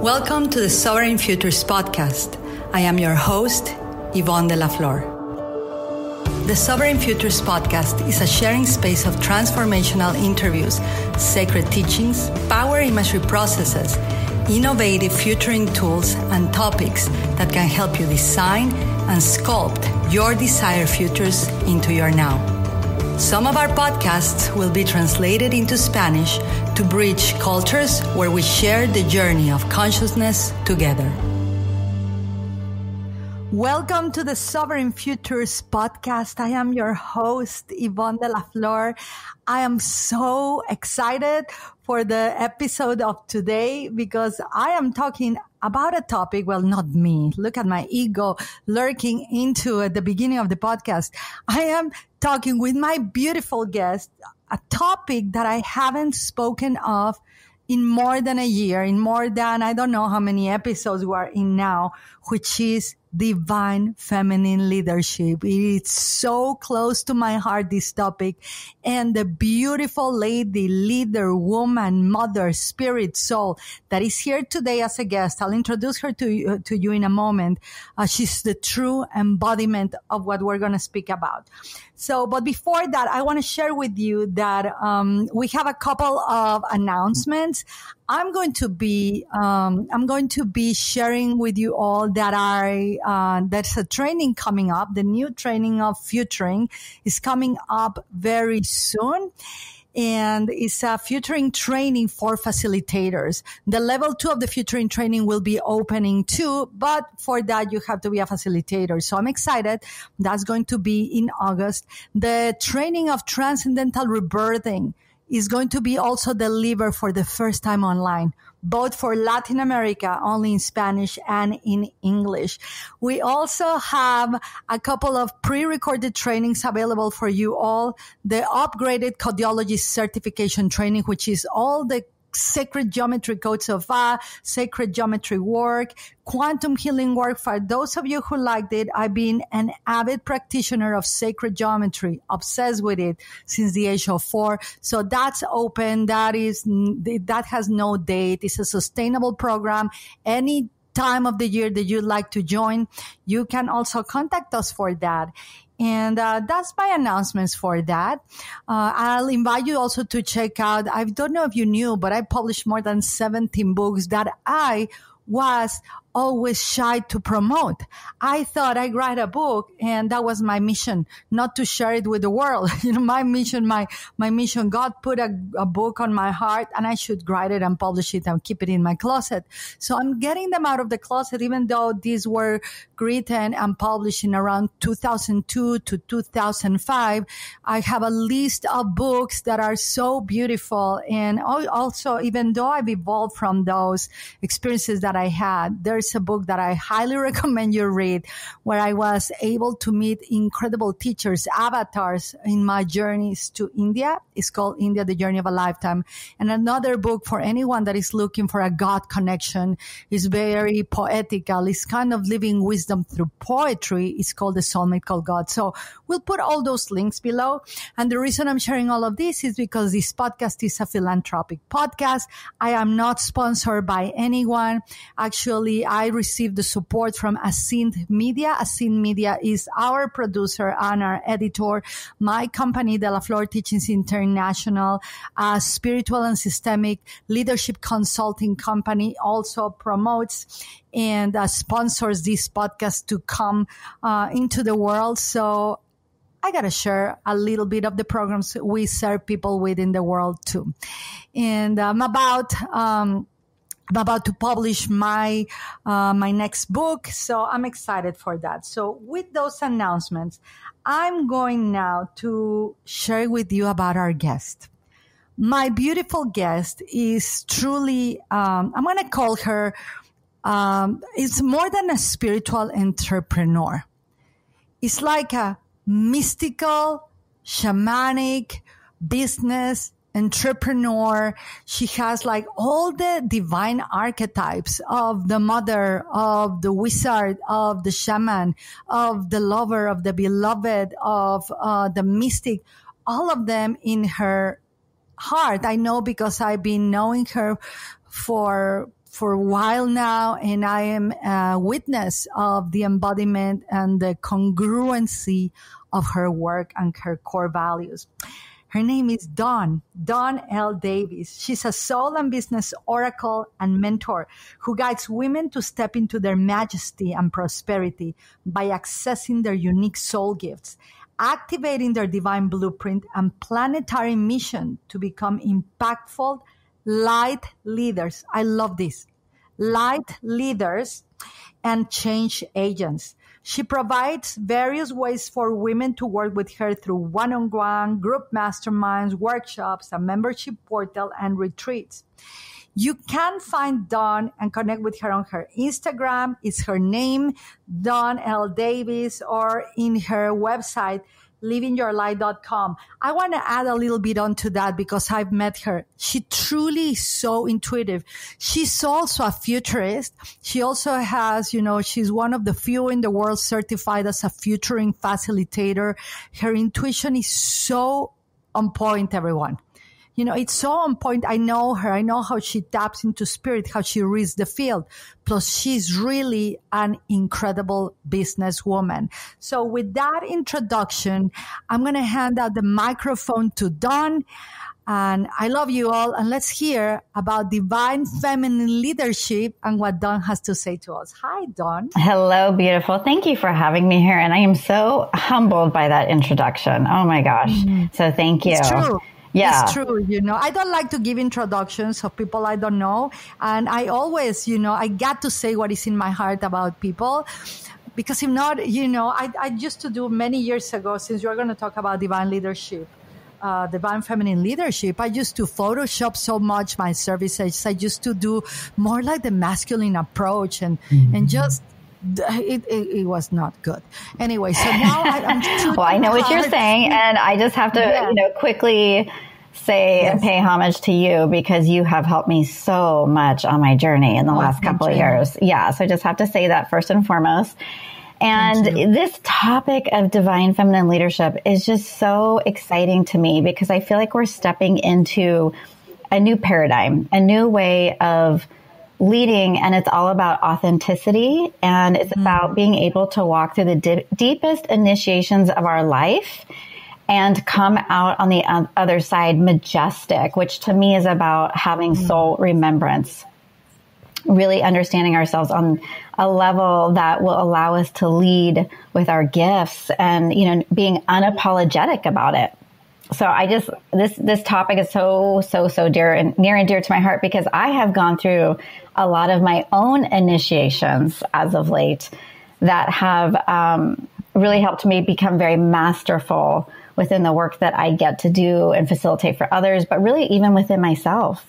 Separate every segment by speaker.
Speaker 1: Welcome to the Sovereign Futures podcast. I am your host, Yvonne de la Flor. The Sovereign Futures podcast is a sharing space of transformational interviews, sacred teachings, power imagery processes, innovative futuring tools, and topics that can help you design and sculpt your desired futures into your now. Some of our podcasts will be translated into Spanish to bridge cultures where we share the journey of consciousness together. Welcome to the Sovereign Futures podcast. I am your host, Yvonne de la Flor. I am so excited for the episode of today because I am talking about a topic. Well, not me. Look at my ego lurking into at the beginning of the podcast. I am talking with my beautiful guest, a topic that I haven't spoken of in more than a year, in more than, I don't know how many episodes we are in now, which is divine feminine leadership. It is so close to my heart, this topic. And the beautiful lady, leader, woman, mother, spirit, soul that is here today as a guest. I'll introduce her to you in a moment. She's the true embodiment of what we're going to speak about. So, but before that, I want to share with you that we have a couple of announcements. I'm going to be sharing with you all that there's a training coming up. The new training of Futuring is coming up very soon. And it's a Futuring training for facilitators. The level 2 of the Futuring training will be opening too, but for that you have to be a facilitator. So I'm excited. That's going to be in August. The training of transcendental rebirthing is going to be also delivered for the first time online, both for Latin America, only in Spanish and in English. We also have a couple of pre-recorded trainings available for you all. The upgraded Codiology certification training, which is all the sacred geometry codes of sacred geometry work, quantum healing work. For those of you who liked it, I've been an avid practitioner of sacred geometry, obsessed with it since the age of 4. So that's open. That has no date. It's a sustainable program. Any time of the year that you'd like to join, you can also contact us for that. And that's my announcements for that. I'll invite you also to check out, I don't know if you knew, but I published more than 17 books that I was always shy to promote. I thought I'd write a book and that was my mission, not to share it with the world. My mission, my mission, God put a book on my heart and I should write it and publish it and keep it in my closet. So I'm getting them out of the closet, even though these were written and published in around 2002 to 2005. I have a list of books that are so beautiful. And also, even though I've evolved from those experiences that I had, there's a book that I highly recommend you read, where I was able to meet incredible teachers, avatars in my journeys to India. It's called India, The Journey of a Lifetime. And another book for anyone that is looking for a God connection is very poetical. It's kind of living wisdom through poetry. It's called The Soulmate Called God. So we'll put all those links below. And the reason I'm sharing all of this is because this podcast is a philanthropic podcast. I am not sponsored by anyone. Actually, I received the support from Ascend Media. Ascend Media is our producer and our editor. My company, De La Flor Teachings International, a spiritual and systemic leadership consulting company, also promotes and sponsors this podcast to come into the world. So I got to share a little bit of the programs we serve people within the world too. And I'm about to publish my next book, so I'm excited for that. So with those announcements, I'm going now to share with you about our guest. My beautiful guest is truly, I'm going to call her, it's more than a spiritual entrepreneur. It's like a mystical, shamanic business entrepreneur. She has like all the divine archetypes of the mother, of the wizard, of the shaman, of the lover, of the beloved, of the mystic, all of them in her heart. I know because I've been knowing her for for a while now, and I am a witness of the embodiment and the congruency of her work and her core values. Her name is Dawn Elle Davis. She's a soul and business oracle and mentor who guides women to step into their majesty and prosperity by accessing their unique soul gifts, activating their divine blueprint and planetary mission to become impactful light leaders. I love this. Light leaders and change agents. She provides various ways for women to work with her through one-on-one, group masterminds, workshops, a membership portal, and retreats. You can find Dawn and connect with her on her Instagram. It's her name, Dawn Elle Davis, or in her website, livingyourlight.com. I want to add a little bit onto that because I've met her. She truly is so intuitive. She's also a futurist. She also has, she's one of the few in the world certified as a futuring facilitator. Her intuition is so on point, everyone. It's so on point. I know her. I know how she taps into spirit, how she reads the field. Plus, she's really an incredible businesswoman. So with that introduction, I'm going to hand out the microphone to Dawn. And I love you all. And let's hear about divine feminine leadership and what Dawn has to say to us. Hi, Dawn.
Speaker 2: Hello, beautiful. Thank you for having me here. And I am so humbled by that introduction. Oh, my gosh. Mm-hmm. So thank you.
Speaker 1: It's true.
Speaker 2: Yeah.
Speaker 1: It's true. I don't like to give introductions of people I don't know. And I always, I got to say what is in my heart about people. Because if not, I used to do many years ago, since you're going to talk about divine leadership, divine feminine leadership, I used to Photoshop so much my services. I used to do more like the masculine approach and just, it was not good. Anyway, so now I'm
Speaker 2: well, I know what you're saying, and I just have to, quickly say and pay homage to you because you have helped me so much on my journey in the last couple of years. Yeah, so I just have to say that first and foremost. And this topic of divine feminine leadership is just so exciting to me because I feel like we're stepping into a new paradigm, a new way of leading, and it's all about authenticity, and it's about being able to walk through the deepest initiations of our life and come out on the other side majestic, which to me is about having soul remembrance, really understanding ourselves on a level that will allow us to lead with our gifts and, being unapologetic about it. So this topic is so near and dear to my heart because I have gone through a lot of my own initiations as of late that have really helped me become very masterful within the work that I get to do and facilitate for others, but really even within myself.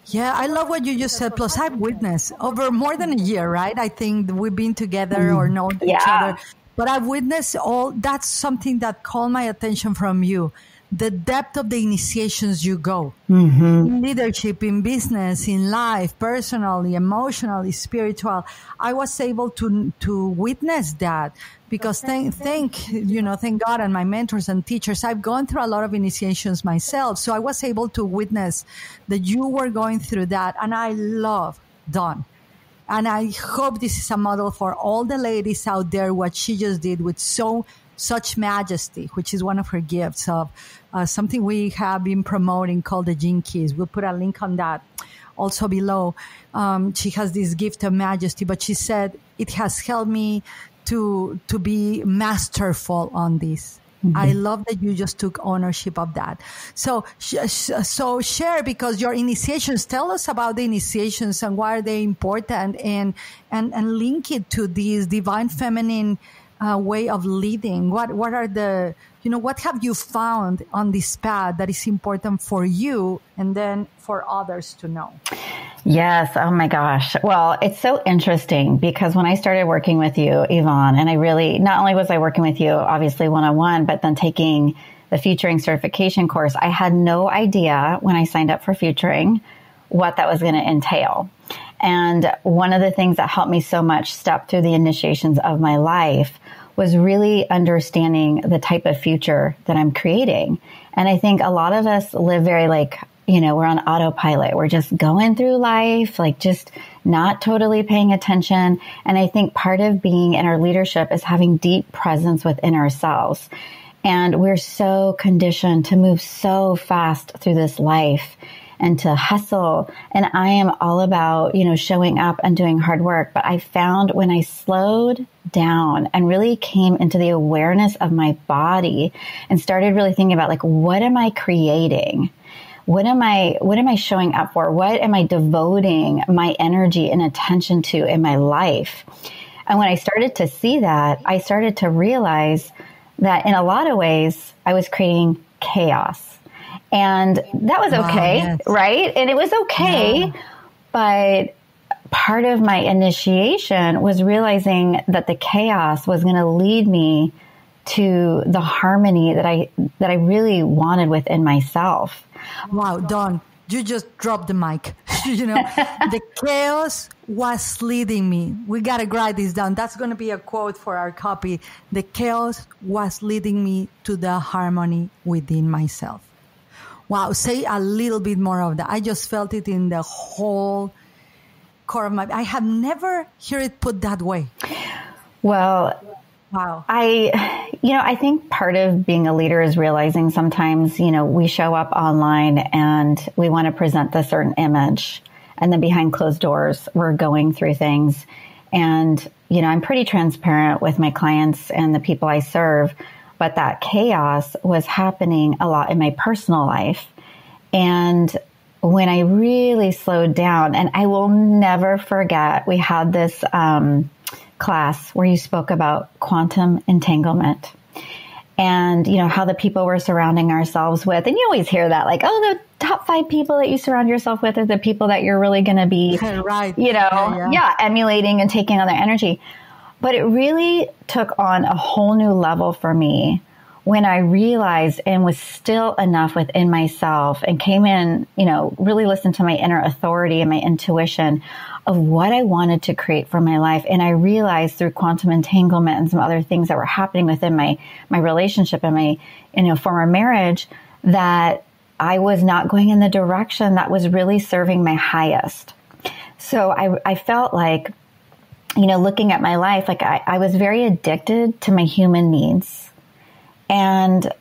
Speaker 1: Yeah, I love what you just said. Plus, I've witnessed over more than a year, right? I think we've been together or known each other. But I've witnessed that's something that called my attention from you. The depth of the initiations you go in leadership, in business, in life, personally, emotionally, spiritual. I was able to witness that because thank God and my mentors and teachers, I've gone through a lot of initiations myself. So I was able to witness that you were going through that. And I love Dawn. And I hope this is a model for all the ladies out there, what she just did with such majesty, which is one of her gifts of something we have been promoting called the Gene Keys. We'll put a link on that also below. She has this gift of majesty, but she said, it has helped me to be masterful on this. I love that you just took ownership of that. So share, because your initiations, tell us about the initiations and why are they important, and link it to this divine feminine way of leading. What are the, what have you found on this path that is important for you and then for others to know?
Speaker 2: Yes. Oh my gosh. Well, it's so interesting because when I started working with you, Yvonne, and I really, not only was I working with you, obviously one-on-one, but then taking the Futuring certification course, I had no idea when I signed up for Futuring what that was going to entail. And one of the things that helped me so much step through the initiations of my life was really understanding the type of future that I'm creating. And I think a lot of us live very we're on autopilot. We're just going through life, like just not totally paying attention. And I think part of being in our leadership is having deep presence within ourselves. And we're so conditioned to move so fast through this life and to hustle. And I am all about, showing up and doing hard work. But I found when I slowed down and really came into the awareness of my body and started really thinking about, like, what am I creating? What am I showing up for? What am I devoting my energy and attention to in my life? And when I started to see that, I started to realize that in a lot of ways, I was creating chaos. And that was okay, yes. Right? And it was okay. Yeah. But part of my initiation was realizing that the chaos was going to lead me to the harmony that I really wanted within myself.
Speaker 1: Wow, Dawn, you just dropped the mic. The chaos was leading me. We got to write this down. That's going to be a quote for our copy. The chaos was leading me to the harmony within myself. Wow, say a little bit more of that. I just felt it in the whole core of I have never heard it put that way.
Speaker 2: Well, wow. I think part of being a leader is realizing sometimes, we show up online and we want to present a certain image, and then behind closed doors, we're going through things. And, I'm pretty transparent with my clients and the people I serve, but that chaos was happening a lot in my personal life. And when I really slowed down, and I will never forget, we had this class where you spoke about quantum entanglement and, how the people we're surrounding ourselves with. And you always hear that, like, oh, the top 5 people that you surround yourself with are the people that you're really going to be,
Speaker 1: right.
Speaker 2: Emulating and taking on their energy. But it really took on a whole new level for me when I realized and was still enough within myself and came in, really listened to my inner authority and my intuition of what I wanted to create for my life. And I realized through quantum entanglement and some other things that were happening within my relationship and my, former marriage, that I was not going in the direction that was really serving my highest. So I felt like, looking at my life, like I was very addicted to my human needs. And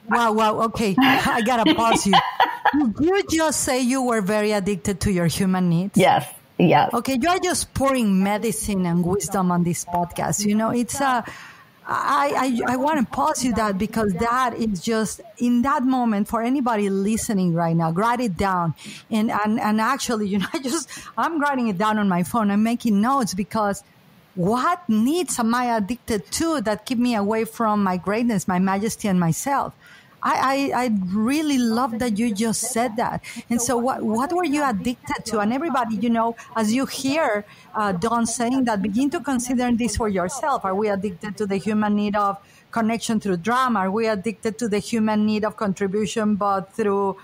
Speaker 1: wow. Okay. I got to pause you. Did you just say you were very addicted to your human needs?
Speaker 2: Yes.
Speaker 1: Okay. You are just pouring medicine and wisdom on this podcast. It's I want to pause you that because that is just in that moment for anybody listening right now, write it down. And actually, I'm writing it down on my phone. I'm making notes because what needs am I addicted to that keep me away from my greatness, my majesty, and myself? I really love that you just said that. And so what were you addicted to? And everybody, as you hear Dawn saying that, begin to consider this for yourself. Are we addicted to the human need of connection through drama? Are we addicted to the human need of contribution, but through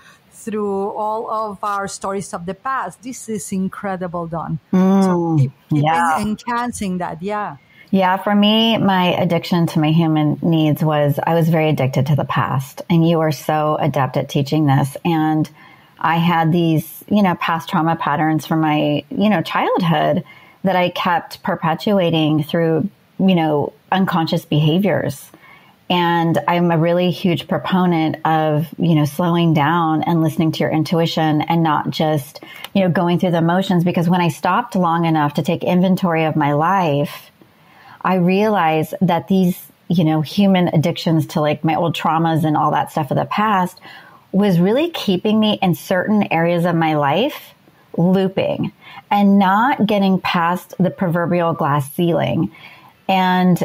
Speaker 1: all of our stories of the past? This is incredible, Dawn. So keep enhancing that. Yeah.
Speaker 2: Yeah, for me, my addiction to my human needs was I was very addicted to the past. And you are so adept at teaching this. And I had these, past trauma patterns from my, childhood that I kept perpetuating through, unconscious behaviors. And I'm a really huge proponent of, slowing down and listening to your intuition and not just, going through the motions. Because when I stopped long enough to take inventory of my life, I realized that these, human addictions to like my old traumas and all that stuff of the past was really keeping me in certain areas of my life looping and not getting past the proverbial glass ceiling. And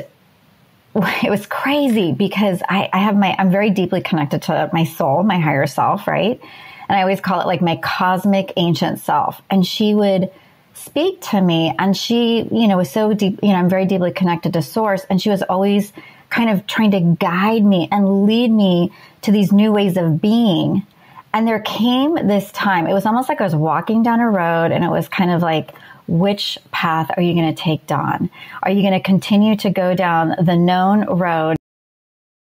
Speaker 2: it was crazy because I'm very deeply connected to my soul, my higher self, right? And I always call it like my cosmic ancient self. And she would speak to me and she, was so deep, I'm very deeply connected to source. And she was always kind of trying to guide me and lead me to these new ways of being. And there came this time, it was almost like I was walking down a road and it was kind of like, which path are you going to take, Dawn? Are you going to continue to go down the known road